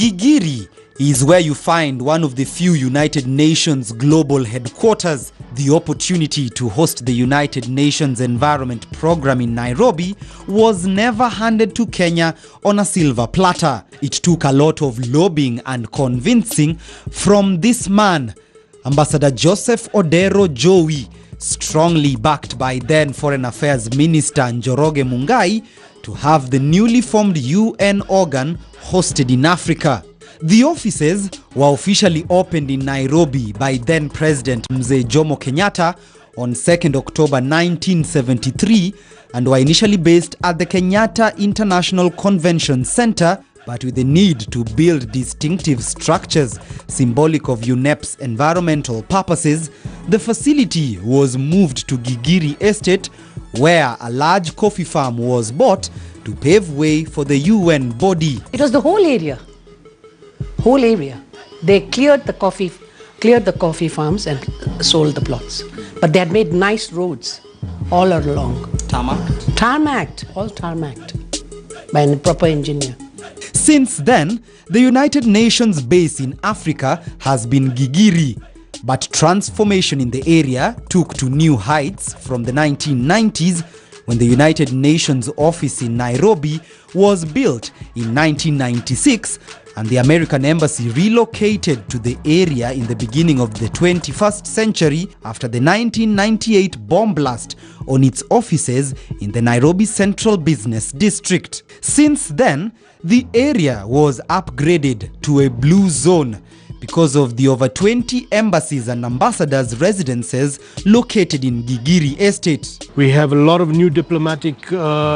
Gigiri is where you find one of the few United Nations global headquarters. The opportunity to host the United Nations Environment Program in Nairobi was never handed to Kenya on a silver platter. It took a lot of lobbying and convincing from this man, Ambassador Joseph Odero Joey, strongly backed by then Foreign Affairs Minister Njoroge Mungai, to have the newly formed UN organ hosted in Africa. The offices were officially opened in Nairobi by then President Mzee Jomo Kenyatta on 2nd October 1973 and were initially based at the Kenyatta International Convention Center, but with the need to build distinctive structures symbolic of UNEP's environmental purposes, the facility was moved to Gigiri Estate, where a large coffee farm was bought to pave way for the UN body. It was the whole area. Whole area. They cleared the coffee farms and sold the plots. But they had made nice roads all along. Tarmacked, all tarmacked by a proper engineer. Since then, the United Nations base in Africa has been Gigiri, but transformation in the area took to new heights from the 1990s when the United Nations office in Nairobi was built in 1996 and the American embassy relocated to the area in the beginning of the 21st century after the 1998 bomb blast on its offices in the Nairobi Central Business District. Since then, the area was upgraded to a blue zone because of the over 20 embassies and ambassadors' residences located in Gigiri Estate. We have a lot of new diplomatic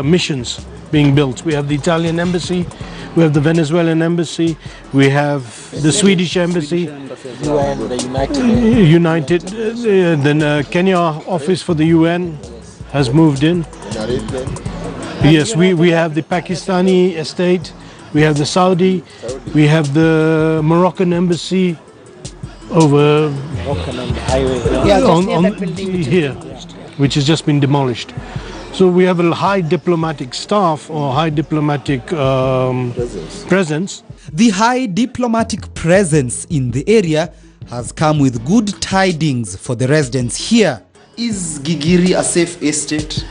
missions being built. We have the Italian embassy, we have the Venezuelan embassy, we have the Swedish embassy, then Kenya office for the UN has moved in. Yes, we have the Pakistani estate, we have the Saudi, we have the Moroccan embassy over here, which has just been demolished. So we have a high diplomatic staff or high diplomatic presence. The high diplomatic presence in the area has come with good tidings for the residents here. Is Gigiri a safe estate?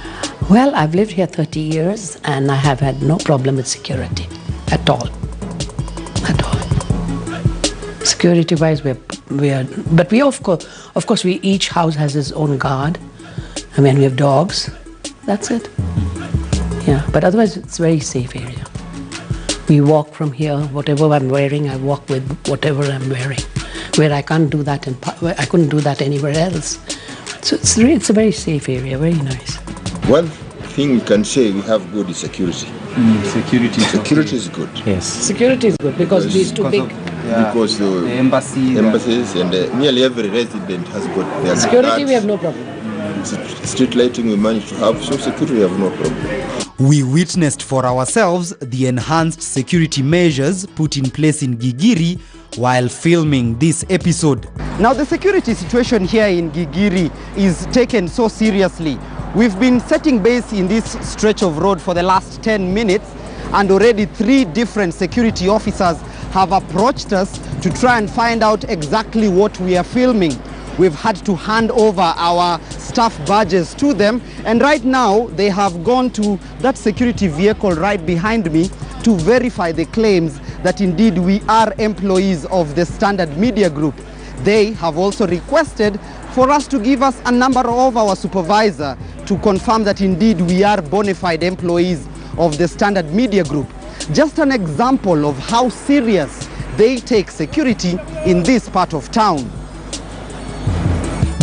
Well, I've lived here 30 years and I have had no problem with security at all. At all. Security-wise, but we of course, each house has its own guard. I mean, we have dogs. That's it. Yeah, but otherwise, it's a very safe area. We walk from here. Whatever I'm wearing, I walk with whatever I'm wearing. Where I can't do that, I couldn't do that anywhere else. So it's a very safe area, very nice. One thing we can say we have good is security. Security is good. Yes. Security is good because these too big. Because the embassies and nearly every resident has got their security. Guards. We have no problem. Street lighting we managed to have, so security we have no problem. We witnessed for ourselves the enhanced security measures put in place in Gigiri while filming this episode. Now the security situation here in Gigiri is taken so seriously. We've been setting base in this stretch of road for the last 10 minutes and already 3 different security officers have approached us to try and find out exactly what we are filming. We've had to hand over our staff badges to them, and right now they have gone to that security vehicle right behind me to verify the claims that indeed we are employees of the Standard Media Group. They have also requested for us to give us a number of our supervisor to confirm that indeed we are bona fide employees of the Standard Media Group. Just an example of how serious they take security in this part of town.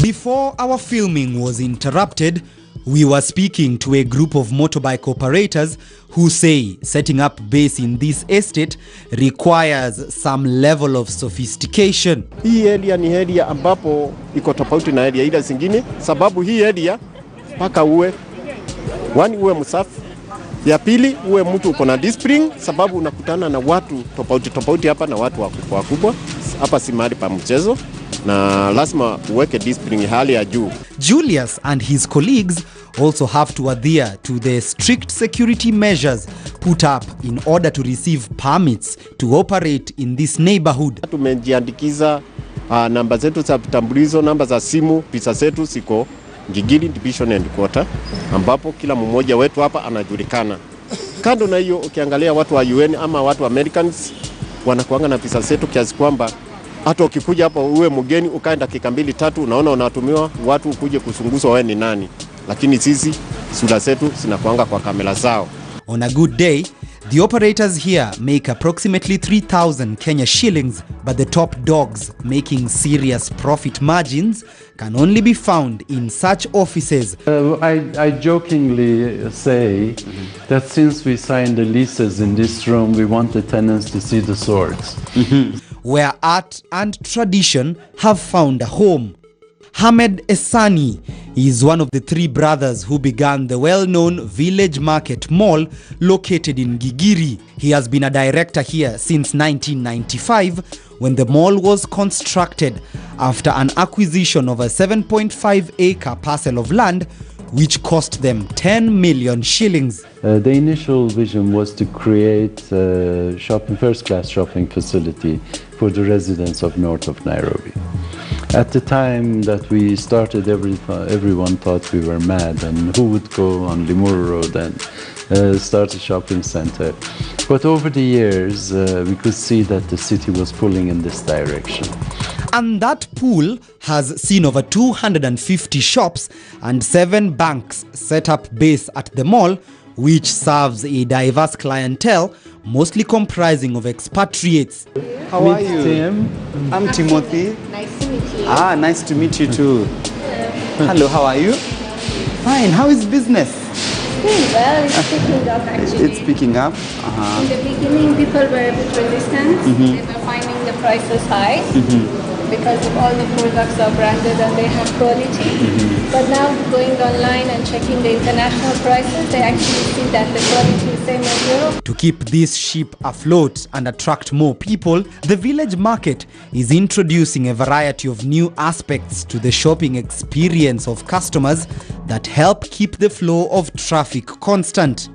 Before our filming was interrupted, we were speaking to a group of motorbike operators who say setting up base in this estate requires some level of sophistication. Hii area ni area ambapo iko tofauti na area ile zingine, sababu hii area paka uwe msafi. Ya pili uwe mtu uko na discipline, sababu unakutana na watu tofauti hapa na watu wakubwa. Hapa si mahali pa mchezo. Na lazima uweke discipline hali ya juu. Julius and his colleagues also have to adhere to the strict security measures put up in order to receive permits to operate in this neighborhood. Tumejiandikiza namba zetu za vitambulisho, namba za simu, pesa zetu ziko Gigiri Division Headquarter, ambapo kila mmoja wetu hapa anajulikana. Kando na hiyo, ukiangalia watu wa UN ama watu wa Americans wanakuanga na pesa zetu kiasi kwamba hata ukikuja hapa uwe mgeni ukaenda dakika 2-3 unaona unatumiwa watu ukuje kusunguzwa wewe ni nani. Lakini sisi sura zetu zinakuanga kwa kamera zao. On a good day, the operators here make approximately 3,000 Kenya shillings, but the top dogs making serious profit margins can only be found in such offices. I jokingly say that since we signed the leases in this room, we want the tenants to see the swords. Where art and tradition have found a home. Hamed Esani is one of the 3 brothers who began the well-known Village Market Mall located in Gigiri. He has been a director here since 1995 when the mall was constructed after an acquisition of a 7.5-acre parcel of land which cost them 10 million shillings. The initial vision was to create a first-class shopping facility for the residents of north of Nairobi. At the time that we started, everyone thought we were mad, and who would go on Limuru Road and start a shopping center. But over the years, we could see that the city was pulling in this direction. And that pull has seen over 250 shops and 7 banks set up base at the mall, which serves a diverse clientele, mostly comprising of expatriates. How are you? Tim. I'm Timothy. Nice to meet you. Nice to meet you too. Hello, how are you? Fine. How is business? Doing well. It's picking up actually. It's picking up. In the beginning, people were a bit resistant. They were finding the prices high because of all the products are branded and they have quality. But now going online and checking the international prices, they actually see that the quality is same as Europe. To keep this ship afloat and attract more people, the village market is introducing a variety of new aspects to the shopping experience of customers that help keep the flow of traffic constant.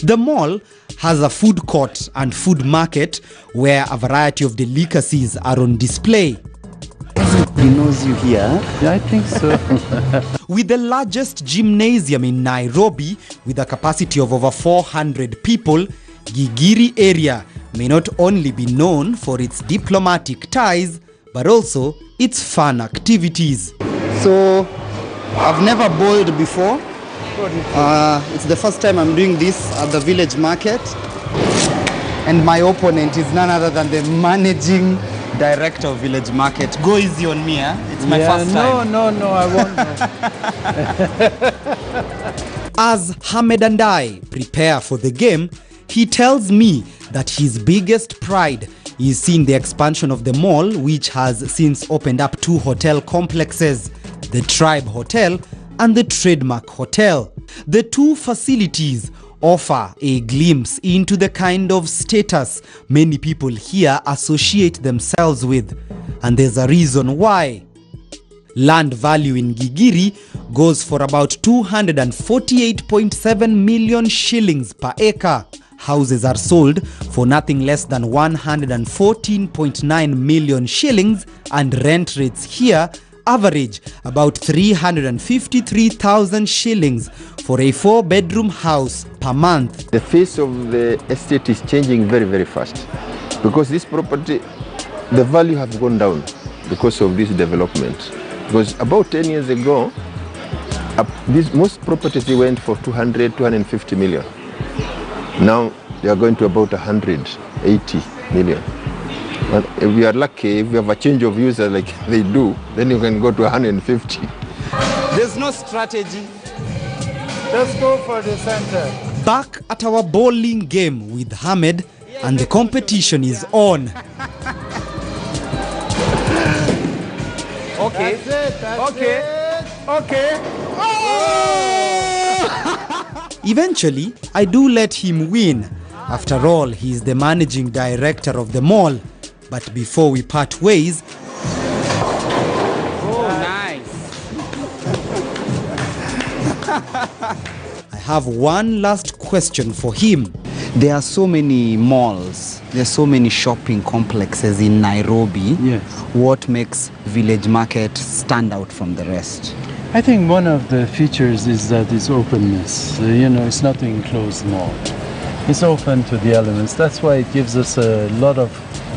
The mall has a food court and food market where a variety of delicacies are on display. He knows you here. Yeah, I think so. With the largest gymnasium in Nairobi, with a capacity of over 400 people, Gigiri area may not only be known for its diplomatic ties, but also its fun activities. So, I've never bowled before. It's the first time I'm doing this at the village market. And my opponent is none other than the managing director of village market. Go easy on me, eh? It's my first time. No, I won't. As Hamed and I prepare for the game, he tells me that his biggest pride is seeing the expansion of the mall, which has since opened up 2 hotel complexes, the Tribe Hotel and the Trademark Hotel. The 2 facilities offer a glimpse into the kind of status many people here associate themselves with, and there's a reason why. Land value in Gigiri goes for about 248.7 million shillings per acre. Houses are sold for nothing less than 114.9 million shillings, and rent rates here average about 353,000 shillings for a 4-bedroom house per month. The face of the estate is changing very, very fast because this property, the value has gone down because of this development. Because about 10 years ago, most properties they went for 250 million. Now they are going to about 180 million. But if we are lucky, if we have a change of user like they do, then you can go to 150. There's no strategy. Let's go for the center. Back at our bowling game with Hamed, and the competition is on. Okay. Okay. Eventually, I do let him win. After all, he is the managing director of the mall. But before we part ways, Oh, nice. have one last question for him. There are so many malls, there are so many shopping complexes in Nairobi. Yes. What makes Village Market stand out from the rest? I think one of the features is that its openness. It's not an enclosed mall. It's open to the elements. That's why it gives us a lot of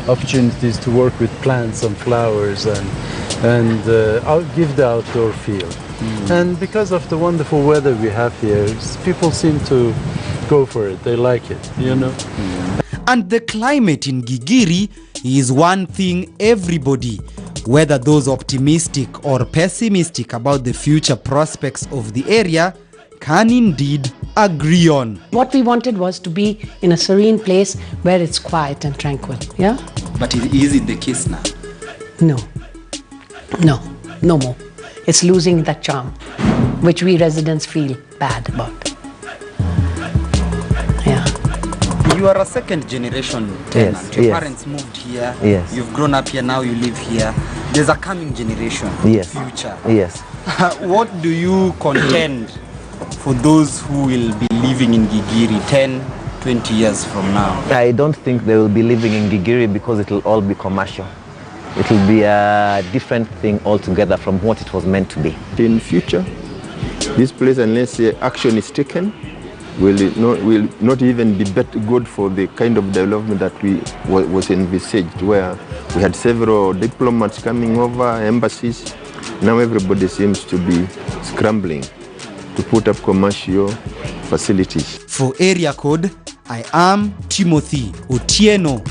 opportunities to work with plants and flowers and give the outdoor feel. And because of the wonderful weather we have here, people seem to go for it. They like it, And the climate in Gigiri is one thing everybody, whether those optimistic or pessimistic about the future prospects of the area, can indeed agree on. What we wanted was to be in a serene place where it's quiet and tranquil, yeah? But is it the case now? No more. It's losing that charm, which we residents feel bad about. Yeah. You are a second generation tenant. Yes, Your yes. parents moved here. Yes. You've grown up here, now you live here. There's a coming generation, Yes. future. Yes. What do you contend for those who will be living in Gigiri 10, 20 years from now? I don't think they will be living in Gigiri because it will all be commercial. It will be a different thing altogether from what it was meant to be. In future, this place, unless action is taken, will not even be good for the kind of development that was envisaged, where we had several diplomats coming over, embassies. Now everybody seems to be scrambling to put up commercial facilities. For Area Code, I am Timothy Otieno.